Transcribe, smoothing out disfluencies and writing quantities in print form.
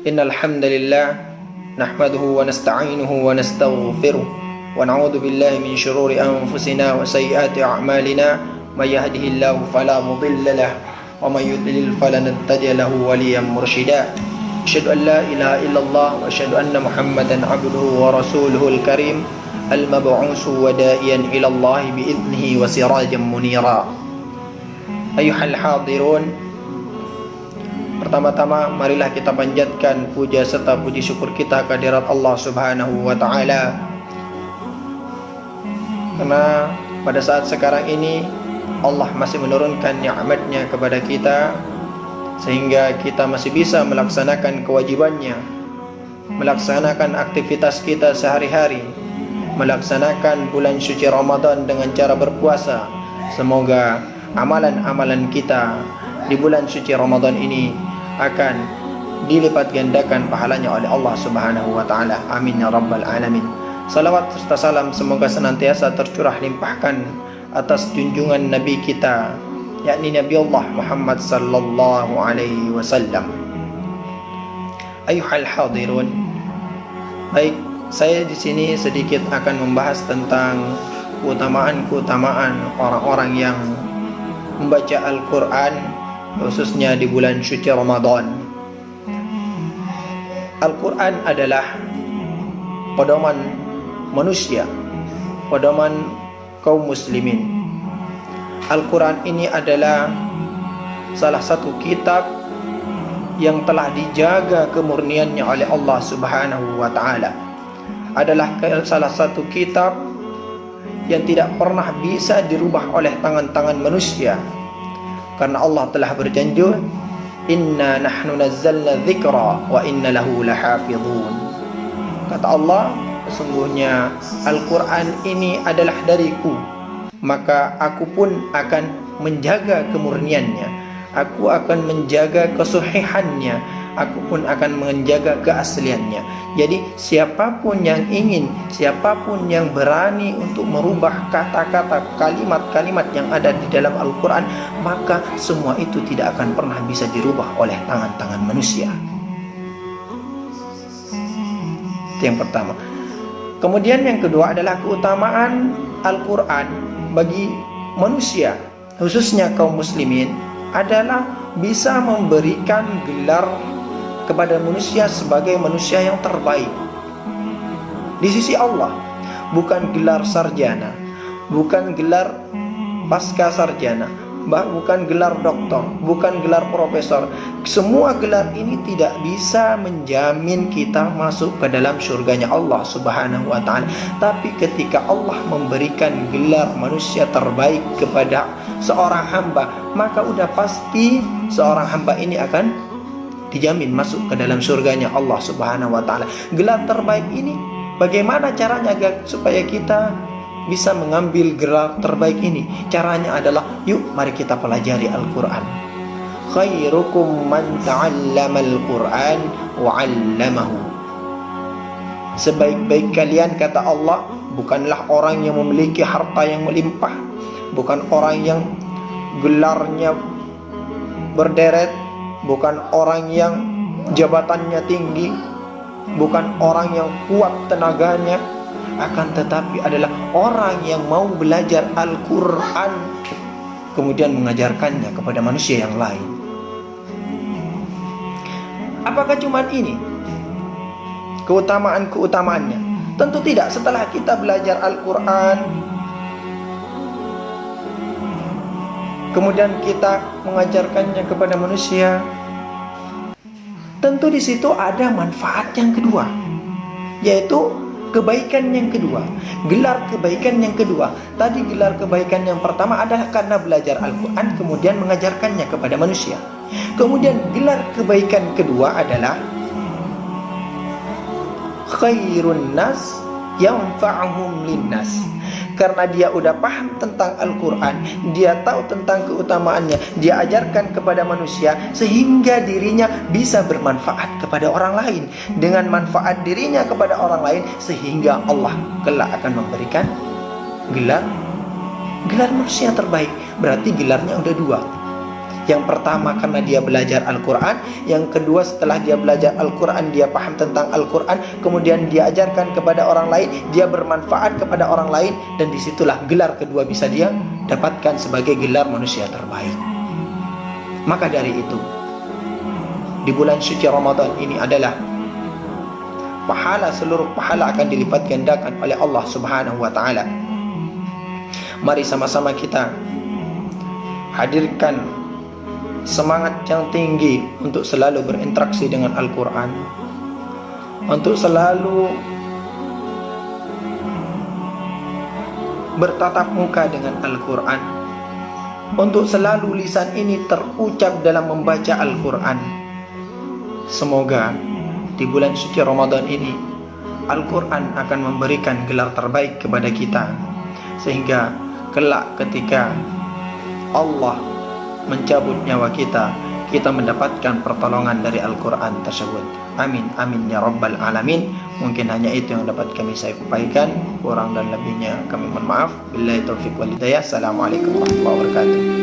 Innal hamdalillah nahmaduhu wa nasta'inuhu wa nastaghfiruh wa na'udzu billahi min shururi anfusina wa sayyiati a'malina may yahdihillahu fala mudilla lahu wa may yudlil falan tajida lahu waliyan mursyida. Asyhadu an la ilaha illallah wa asyhadu anna Muhammadan 'abduhu wa rasuluhul karim al-mab'usu wa da'iyan ila Allah bi idnihi wa sirajan munira. Ayyuhal hadirun, pertama-tama marilah kita panjatkan puja serta puji syukur kita kehadirat Allah Subhanahu wa taala. Karena pada saat sekarang ini Allah masih menurunkan nikmat-Nya kepada kita sehingga kita masih bisa melaksanakan kewajibannya, melaksanakan aktivitas kita sehari-hari, melaksanakan bulan suci Ramadan dengan cara berpuasa. Semoga amalan-amalan kita di bulan suci Ramadan ini akan dilipat gandakan pahalanya oleh Allah Subhanahu wa taala. Amin ya rabbal alamin. Salawat serta salam semoga senantiasa tercurah limpahkan atas junjungan Nabi kita, yakni Nabi Allah Muhammad sallallahu alaihi wasallam. Ayyuhal hadirun. Baik, saya di sini sedikit akan membahas tentang keutamaan orang-orang yang membaca Al-Quran, khususnya di bulan suci Ramadan. Al-Quran adalah pedoman manusia, pedoman kaum muslimin. Al-Quran ini adalah salah satu kitab yang telah dijaga kemurniannya oleh Allah Subhanahu wa taala. Adalah salah satu kitab yang tidak pernah bisa dirubah oleh tangan-tangan manusia. Karena Allah telah berjanji, inna nahnu nazzalna dzikra wa inna lahu lahafizun. Kata Allah, sesungguhnya Al-Quran ini adalah dariku, maka aku pun akan menjaga kemurniannya, aku akan menjaga kesuhihannya, aku pun akan menjaga keasliannya. Jadi siapapun yang ingin, siapapun yang berani untuk merubah kata-kata, kalimat-kalimat yang ada di dalam Al-Quran, maka semua itu tidak akan pernah bisa dirubah oleh tangan-tangan manusia. Itu yang pertama. Kemudian yang kedua adalah keutamaan Al-Quran bagi manusia, khususnya kaum muslimin, adalah bisa memberikan gelar kepada manusia sebagai manusia yang terbaik di sisi Allah. Bukan gelar sarjana, bukan gelar pasca sarjana, bukan gelar doktor, bukan gelar profesor. Semua gelar ini tidak bisa menjamin kita masuk ke dalam surganya Allah Subhanahu wa ta'ala. Tapi ketika Allah memberikan gelar manusia terbaik kepada seorang hamba, maka udah pasti seorang hamba ini akan dijamin masuk ke dalam surganya Allah Subhanahu wa ta'ala. Gelar terbaik ini, bagaimana caranya supaya kita bisa mengambil gelar terbaik ini? Caranya adalah, yuk mari kita pelajari Al-Quran. Khairukum man ta'allamal Quran wa 'allamahu. Sebaik-baik kalian, kata Allah, bukanlah orang yang memiliki harta yang melimpah, bukan orang yang gelarnya berderet, bukan orang yang jabatannya tinggi, bukan orang yang kuat tenaganya, akan tetapi adalah orang yang mau belajar Al-Quran kemudian mengajarkannya kepada manusia yang lain. Apakah cuma ini keutamaannya? Tentu tidak. Setelah kita belajar Al-Quran, kemudian kita mengajarkannya kepada manusia, tentu di situ ada manfaat yang kedua, yaitu kebaikan yang kedua, gelar kebaikan yang kedua. Tadi gelar kebaikan yang pertama adalah karena belajar Al-Quran kemudian mengajarkannya kepada manusia. Kemudian gelar kebaikan kedua adalah khairun nas yanfa'uhum linnas. Karena dia udah paham tentang Al-Quran, dia tahu tentang keutamaannya, dia ajarkan kepada manusia sehingga dirinya bisa bermanfaat kepada orang lain. Dengan manfaat dirinya kepada orang lain, sehingga Allah kelak akan memberikan gelar manusia terbaik. Berarti gelarnya udah dua. Yang pertama karena dia belajar Al-Quran, yang kedua setelah dia belajar Al-Quran, dia paham tentang Al-Quran, kemudian dia ajarkan kepada orang lain, dia bermanfaat kepada orang lain, dan disitulah gelar kedua bisa dia dapatkan sebagai gelar manusia terbaik. Maka dari itu, di bulan suci Ramadan ini adalah seluruh pahala akan dilipat gandakan oleh Allah Subhanahu wa Ta'ala. Mari sama-sama kita hadirkan semangat yang tinggi untuk selalu berinteraksi dengan Al-Quran, untuk selalu bertatap muka dengan Al-Quran, untuk selalu lisan ini terucap dalam membaca Al-Quran. Semoga di bulan suci Ramadan ini Al-Quran akan memberikan gelar terbaik kepada kita, sehingga kelak ketika Allah mencabut nyawa kita, kita mendapatkan pertolongan dari Al-Quran tersebut. Amin, amin ya rabbal alamin. Mungkin hanya itu yang dapat kami sampaikan, kurang dan lebihnya kami mohon maaf. Billahi taufiq wal hidayah. Assalamualaikum warahmatullahi wabarakatuh.